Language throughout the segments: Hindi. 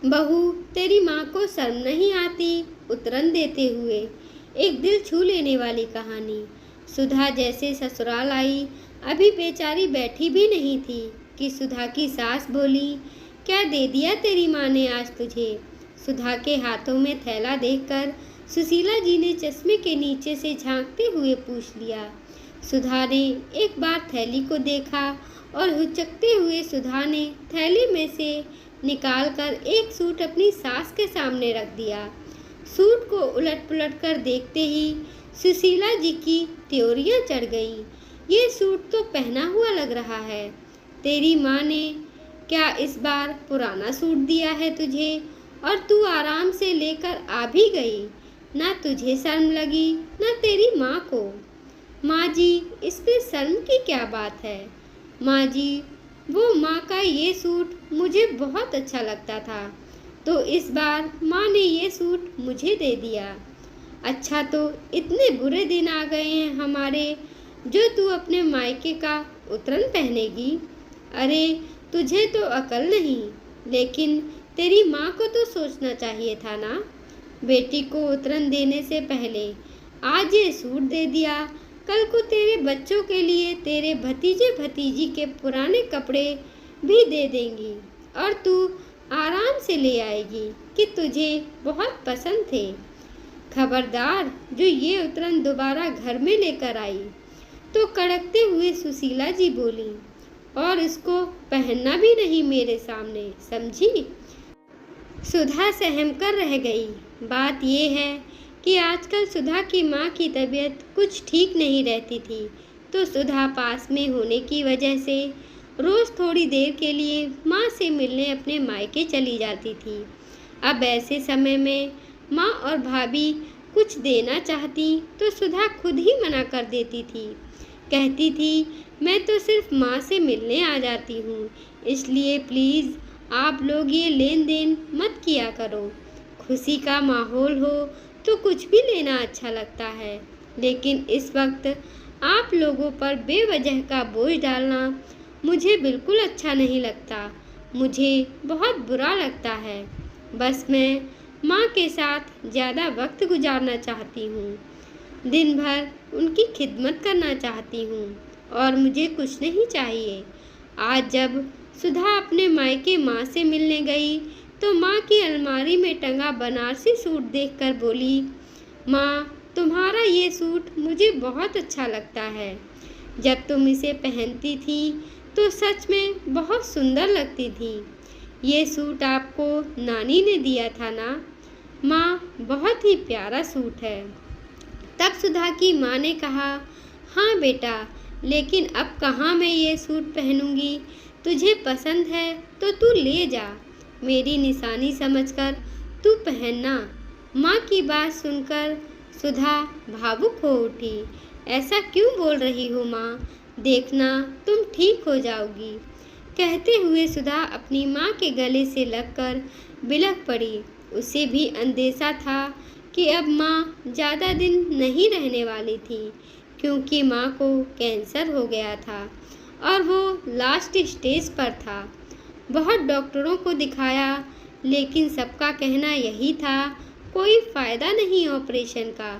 बहू, तेरी माँ को शर्म नहीं आती? उतरन देते हुए एक दिल छू लेने वाली कहानी। सुधा जैसे ससुराल आई, अभी बेचारी बैठी भी नहीं थी कि सुधा की सास बोली, क्या दे दिया तेरी माँ ने आज तुझे? सुधा के हाथों में थैला देखकर सुशीला जी ने चश्मे के नीचे से झांकते हुए पूछ लिया। सुधा ने एक बार थैली को देखा और हुचकते हुए सुधा ने थैली में से निकालकर एक सूट अपनी सास के सामने रख दिया। सूट को उलट पुलट कर देखते ही सुशीला जी की त्योरियां चढ़ गईं। ये सूट तो पहना हुआ लग रहा है। तेरी माँ ने क्या इस बार पुराना सूट दिया है तुझे, और तू आराम से लेकर आ भी गई? ना तुझे शर्म लगी, ना तेरी माँ को। माँ जी, इसमें शर्म की क्या बात है? माँ जी, वो माँ का ये सूट मुझे बहुत अच्छा लगता था, तो इस बार माँ ने ये सूट मुझे दे दिया। अच्छा, तो इतने बुरे दिन आ गए हैं हमारे जो तू अपने मायके का उतरन पहनेगी? अरे, तुझे तो अकल नहीं, लेकिन तेरी माँ को तो सोचना चाहिए था ना। बेटी को उतरन देने से पहले आज ये सूट दे दिया, कल को तेरे बच्चों के लिए तेरे भतीजे भतीजी के पुराने कपड़े भी दे देंगी और तू आराम से ले आएगी कि तुझे बहुत पसंद थे। खबरदार, जो ये उतरन दोबारा घर में लेकर आई तो कड़कते हुए सुशीला जी बोली, और इसको पहनना भी नहीं मेरे सामने, समझी? सुधा सहम कर रह गई। बात यह है कि आजकल सुधा की माँ की तबीयत कुछ ठीक नहीं रहती थी, तो सुधा पास में होने की वजह से रोज़ थोड़ी देर के लिए माँ से मिलने अपने मायके चली जाती थी। अब ऐसे समय में माँ और भाभी कुछ देना चाहती तो सुधा खुद ही मना कर देती थी। कहती थी, मैं तो सिर्फ माँ से मिलने आ जाती हूँ, इसलिए प्लीज़ आप लोग ये लेन देन मत किया करो। खुशी का माहौल हो तो कुछ भी लेना अच्छा लगता है, लेकिन इस वक्त आप लोगों पर बेवजह का बोझ डालना मुझे बिल्कुल अच्छा नहीं लगता। मुझे बहुत बुरा लगता है। बस मैं माँ के साथ ज़्यादा वक्त गुजारना चाहती हूँ, दिन भर उनकी खिदमत करना चाहती हूँ, और मुझे कुछ नहीं चाहिए। आज जब सुधा अपने मायके माँ से मिलने गई तो माँ की अलमारी में टंगा बनारसी सूट देखकर बोली, माँ, तुम्हारा ये सूट मुझे बहुत अच्छा लगता है। जब तुम इसे पहनती थी तो सच में बहुत सुंदर लगती थी। ये सूट आपको नानी ने दिया था ना? माँ, बहुत ही प्यारा सूट है। तब सुधा की माँ ने कहा, हाँ बेटा, लेकिन अब कहाँ मैं ये सूट पहनूंगी? तुझे पसंद है तो तू ले जा, मेरी निशानी समझकर तू पहनना। माँ की बात सुनकर सुधा भावुक हो उठी। ऐसा क्यों बोल रही हो माँ? देखना, तुम ठीक हो जाओगी। कहते हुए सुधा अपनी माँ के गले से लगकर बिलख पड़ी। उसे भी अंदेशा था कि अब माँ ज़्यादा दिन नहीं रहने वाली थी, क्योंकि माँ को कैंसर हो गया था और वो लास्ट स्टेज पर था। बहुत डॉक्टरों को दिखाया, लेकिन सबका कहना यही था, कोई फ़ायदा नहीं ऑपरेशन का,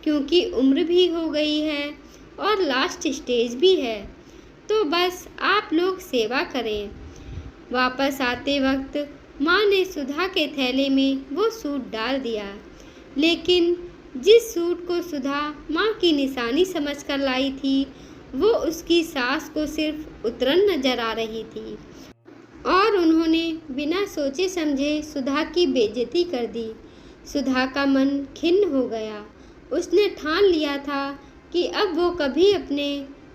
क्योंकि उम्र भी हो गई है और लास्ट स्टेज भी है। तो बस आप लोग सेवा करें। वापस आते वक्त माँ ने सुधा के थैले में वो सूट डाल दिया, लेकिन जिस सूट को सुधा माँ की निशानी समझकर लाई थी, वो उसकी सास को सिर्फ उतरन नजर आ रही थी, और उन्होंने बिना सोचे समझे सुधा की बेइज्जती कर दी। सुधा का मन खिन्न हो गया। उसने ठान लिया था कि अब वो कभी अपने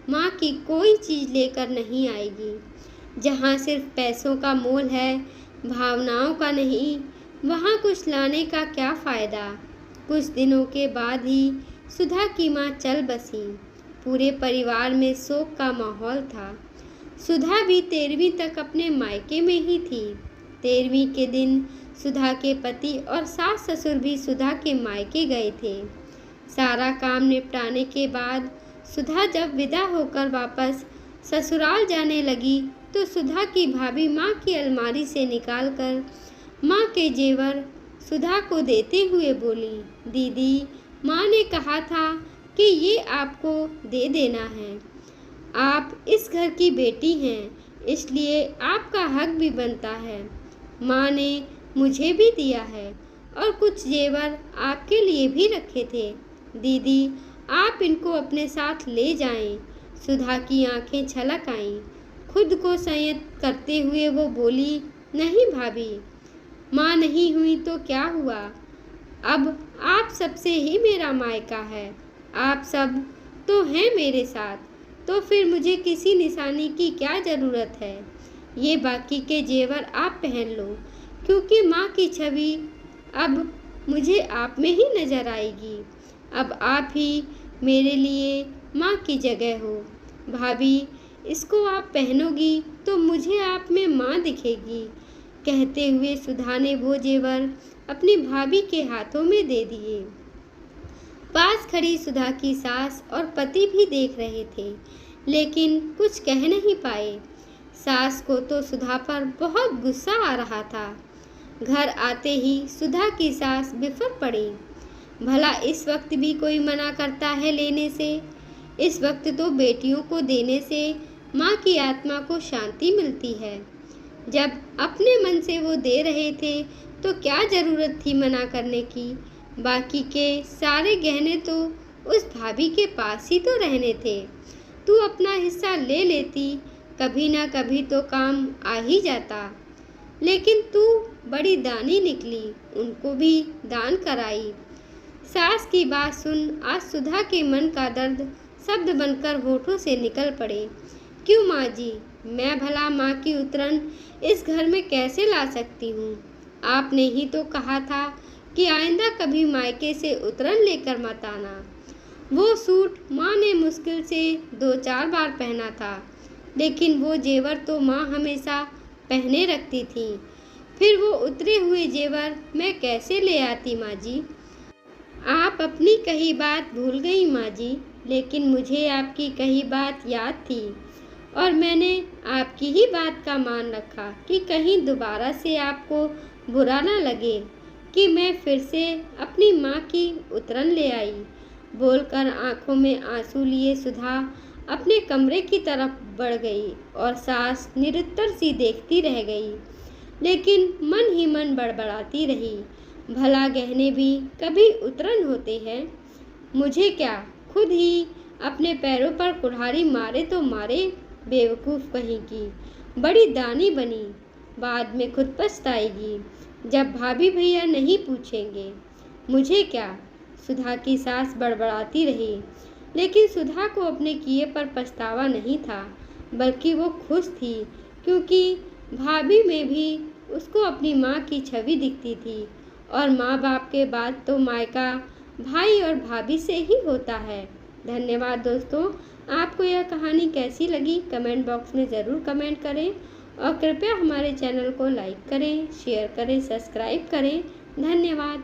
माँ की कोई चीज़ लेकर नहीं आएगी। जहाँ सिर्फ पैसों का मोल है, भावनाओं का नहीं, वहाँ कुछ लाने का क्या फ़ायदा। कुछ दिनों के बाद ही सुधा की माँ चल बसी। पूरे परिवार में शोक का माहौल था। सुधा भी 13वीं तक अपने मायके में ही थी। 13वीं के दिन सुधा के पति और सास ससुर भी सुधा के मायके गए थे। सारा काम निपटाने के बाद सुधा जब विदा होकर वापस ससुराल जाने लगी तो सुधा की भाभी माँ की अलमारी से निकालकर माँ के जेवर सुधा को देते हुए बोली, दीदी, माँ ने कहा था कि ये आपको दे देना है। आप इस घर की बेटी हैं, इसलिए आपका हक भी बनता है। माँ ने मुझे भी दिया है और कुछ जेवर आपके लिए भी रखे थे। दीदी, आप इनको अपने साथ ले जाएं। सुधा की आंखें छलक आईं। खुद को संयत करते हुए वो बोली, नहीं भाभी, माँ नहीं हुई तो क्या हुआ? अब आप सबसे ही मेरा मायका है। आप सब तो हैं मेरे साथ, तो फिर मुझे किसी निशानी की क्या ज़रूरत है? ये बाकी के जेवर आप पहन लो, क्योंकि माँ की छवि अब मुझे आप में ही नज़र आएगी। अब आप ही मेरे लिए माँ की जगह हो। भाभी, इसको आप पहनोगी तो मुझे आप में माँ दिखेगी। कहते हुए सुधा ने वो जेवर अपनी भाभी के हाथों में दे दिए। पास खड़ी सुधा की सास और पति भी देख रहे थे, लेकिन कुछ कह नहीं पाए। सास को तो सुधा पर बहुत गुस्सा आ रहा था। घर आते ही सुधा की सास बिफर पड़ी। भला इस वक्त भी कोई मना करता है लेने से? इस वक्त तो बेटियों को देने से माँ की आत्मा को शांति मिलती है। जब अपने मन से वो दे रहे थे तो क्या ज़रूरत थी मना करने की? बाकी के सारे गहने तो उस भाभी के पास ही तो रहने थे। तू अपना हिस्सा ले लेती, कभी ना कभी तो काम आ ही जाता। लेकिन तू बड़ी दानी निकली, उनको भी दान कराई। सास की बात सुन आज सुधा के मन का दर्द शब्द बनकर होठों से निकल पड़े। क्यों माँ जी, मैं भला माँ की उतरन इस घर में कैसे ला सकती हूँ? आपने ही तो कहा था कि आइंदा कभी मायके से उतरन लेकर मत आना। वो सूट माँ ने मुश्किल से 2-4 बार पहना था, लेकिन वो जेवर तो माँ हमेशा पहने रखती थी। फिर वो उतरे हुए जेवर मैं कैसे ले आती माँ जी? आप अपनी कही बात भूल गई माँ जी, लेकिन मुझे आपकी कही बात याद थी और मैंने आपकी ही बात का मान रखा कि कहीं दोबारा से आपको बुरा ना लगे कि मैं फिर से अपनी माँ की उतरन ले आई। बोलकर आंखों में आंसू लिए सुधा अपने कमरे की तरफ बढ़ गई और सास निरुत्तर सी देखती रह गई, लेकिन मन ही मन बड़बड़ाती रही, भला गहने भी कभी उतरन होते हैं? मुझे क्या, खुद ही अपने पैरों पर कुल्हाड़ी मारे तो मारे, बेवकूफ़ कहीं की। बड़ी दानी बनी, बाद में खुद पछताएगी जब भाभी भैया नहीं पूछेंगे। मुझे क्या? सुधा की सास बड़बड़ाती रही, लेकिन सुधा को अपने किए पर पछतावा नहीं था, बल्कि वो खुश थी, क्योंकि भाभी में भी उसको अपनी माँ की छवि दिखती थी और माँ बाप के बाद तो मायका भाई और भाभी से ही होता है। धन्यवाद दोस्तों। आपको यह कहानी कैसी लगी कमेंट बॉक्स में ज़रूर कमेंट करें और कृपया हमारे चैनल को लाइक करें, शेयर करें, सब्सक्राइब करें। धन्यवाद।